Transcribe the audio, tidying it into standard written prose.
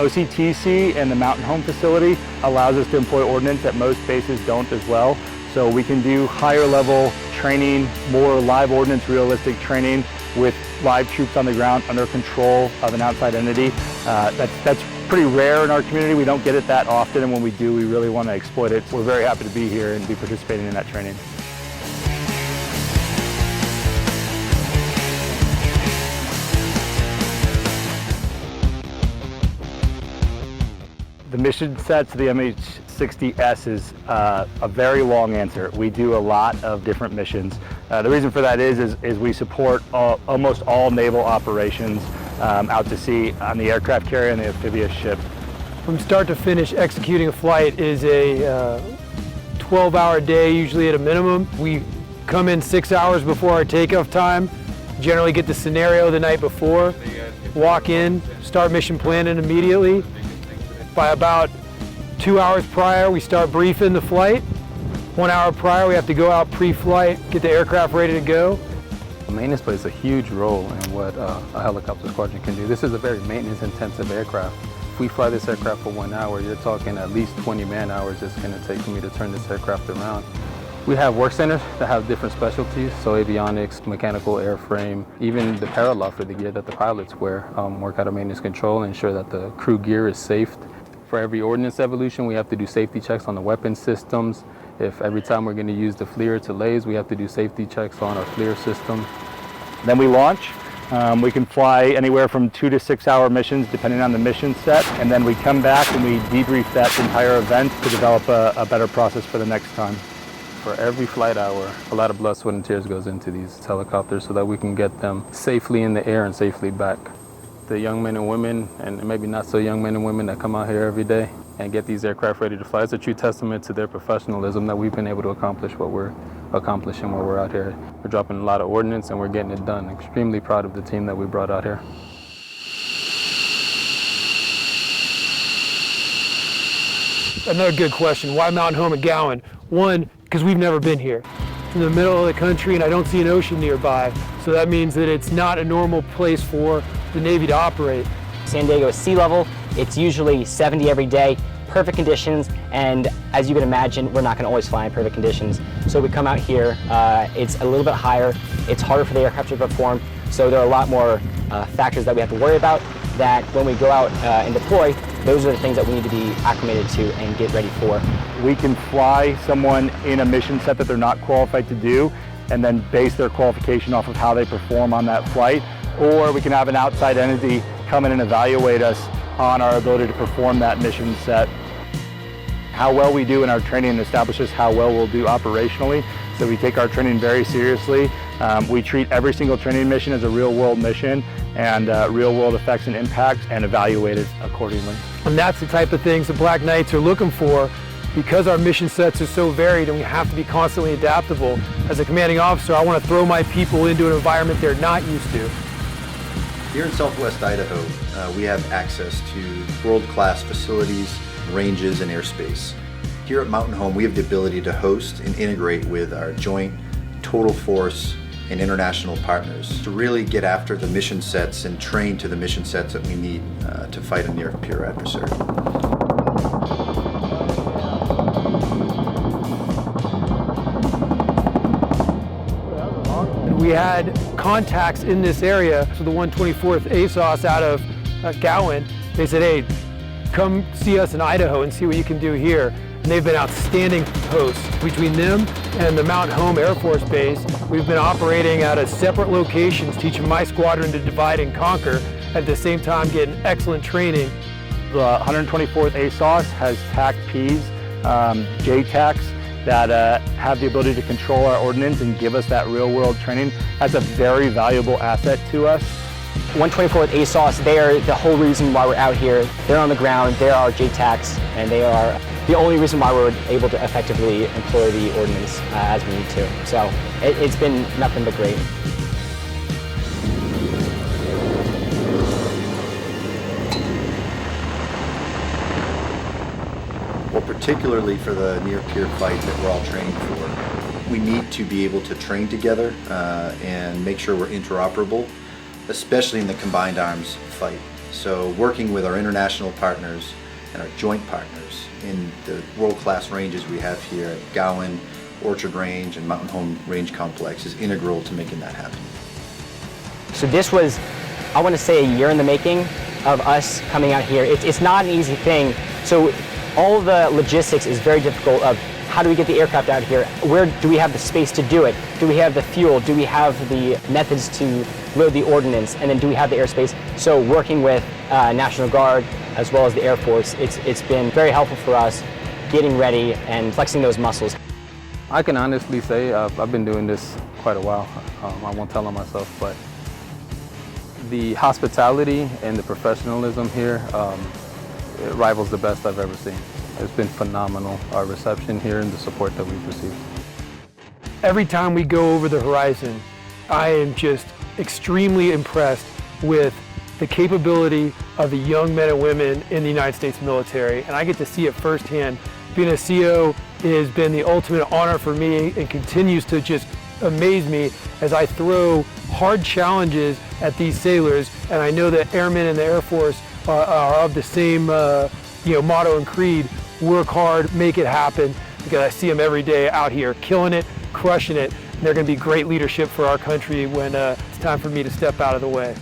OCTC and the Mountain Home facility allows us to employ ordnance that most bases don't as well. So we can do higher level training, more live ordnance realistic training with live troops on the ground under control of an outside entity. That's pretty rare in our community. We don't get it that often, and when we do, we really want to exploit it. We're very happy to be here and be participating in that training. The mission sets of the MH-60S is a very long answer. We do a lot of different missions. The reason for that is we support almost all naval operations out to sea on the aircraft carrier and the amphibious ship. From start to finish, executing a flight is a 12-hour day, usually at a minimum. We come in 6 hours before our takeoff time, generally get the scenario the night before, walk in, start mission planning immediately. By about 2 hours prior, we start briefing the flight. 1 hour prior, we have to go out pre-flight, get the aircraft ready to go. Maintenance plays a huge role in what a helicopter squadron can do. This is a very maintenance-intensive aircraft. If we fly this aircraft for 1 hour, you're talking at least 20 man-hours it's going to take for me to turn this aircraft around. We have work centers that have different specialties, so avionics, mechanical airframe, even the paraloft for the gear that the pilots wear work out of maintenance control and ensure that the crew gear is safe. For every ordnance evolution, we have to do safety checks on the weapon systems. If every time we're going to use the FLIR to laze, we have to do safety checks on our FLIR system. Then we launch. We can fly anywhere from 2 to 6 hour missions depending on the mission set, and then we come back and we debrief that entire event to develop a better process for the next time. For every flight hour, a lot of blood, sweat, and tears goes into these helicopters so that we can get them safely in the air and safely back. The young men and women, and maybe not so young men and women that come out here every day and get these aircraft ready to fly, it's a true testament to their professionalism that we've been able to accomplish what we're accomplishing while we're out here. We're dropping a lot of ordnance and we're getting it done. Extremely proud of the team that we brought out here. Another good question, why Mountain Home at Gowan? One, because we've never been here. It's in the middle of the country and I don't see an ocean nearby, so that means that it's not a normal place for the Navy to operate. San Diego is sea level, it's usually 70 every day, perfect conditions, and as you can imagine, we're not going to always fly in perfect conditions. So we come out here, it's a little bit higher, it's harder for the aircraft to perform, so there are a lot more factors that we have to worry about that when we go out and deploy, those are the things that we need to be acclimated to and get ready for. We can fly someone in a mission set that they're not qualified to do and then base their qualification off of how they perform on that flight, or we can have an outside entity come in and evaluate us on our ability to perform that mission set. How well we do in our training establishes how well we'll do operationally, so we take our training very seriously. We treat every single training mission as a real-world mission and real-world effects and impacts and evaluate it accordingly. And that's the type of things the Black Knights are looking for. Because our mission sets are so varied and we have to be constantly adaptable, as a commanding officer, I want to throw my people into an environment they're not used to. Here in Southwest Idaho, we have access to world-class facilities, ranges, and airspace. Here at Mountain Home, we have the ability to host and integrate with our joint, total force, and international partners to really get after the mission sets and train to the mission sets that we need to fight a near-peer adversary. We had contacts in this area, so the 124th ASOS out of Gowan, they said, hey, come see us in Idaho and see what you can do here. And they've been outstanding hosts. Between them and the Mountain Home Air Force Base, we've been operating out of separate locations, teaching my squadron to divide and conquer, at the same time getting excellent training. The 124th ASOS has TAC Ps, JTACs, that have the ability to control our ordnance and give us that real-world training. That's a very valuable asset to us. 124th ASOS, they are the whole reason why we're out here. They're on the ground, they're our JTACs, and they are the only reason why we're able to effectively employ the ordnance as we need to. So it's been nothing but great. Well, particularly for the near-peer fight that we're all training for, we need to be able to train together and make sure we're interoperable, especially in the combined arms fight. So working with our international partners and our joint partners in the world-class ranges we have here at Gowan, Orchard Range, and Mountain Home Range Complex is integral to making that happen. So this was, I want to say, a year in the making of us coming out here. It's not an easy thing. So all the logistics is very difficult of how do we get the aircraft out here? Where do we have the space to do it? Do we have the fuel? Do we have the methods to load the ordnance? And then do we have the airspace? So working with National Guard as well as the Air Force, it's been very helpful for us getting ready and flexing those muscles. I can honestly say I've been doing this quite a while. I won't tell on myself, but the hospitality and the professionalism here it rivals the best I've ever seen. It's been phenomenal, our reception here and the support that we've received. Every time we go over the horizon, I am just extremely impressed with the capability of the young men and women in the United States military, and I get to see it firsthand. Being a CO has been the ultimate honor for me and continues to just amaze me as I throw hard challenges at these sailors, and I know that airmen in the Air Force are of the same motto and creed: work hard, make it happen, because I see them every day out here killing it, crushing it, and they're going to be great leadership for our country when it's time for me to step out of the way.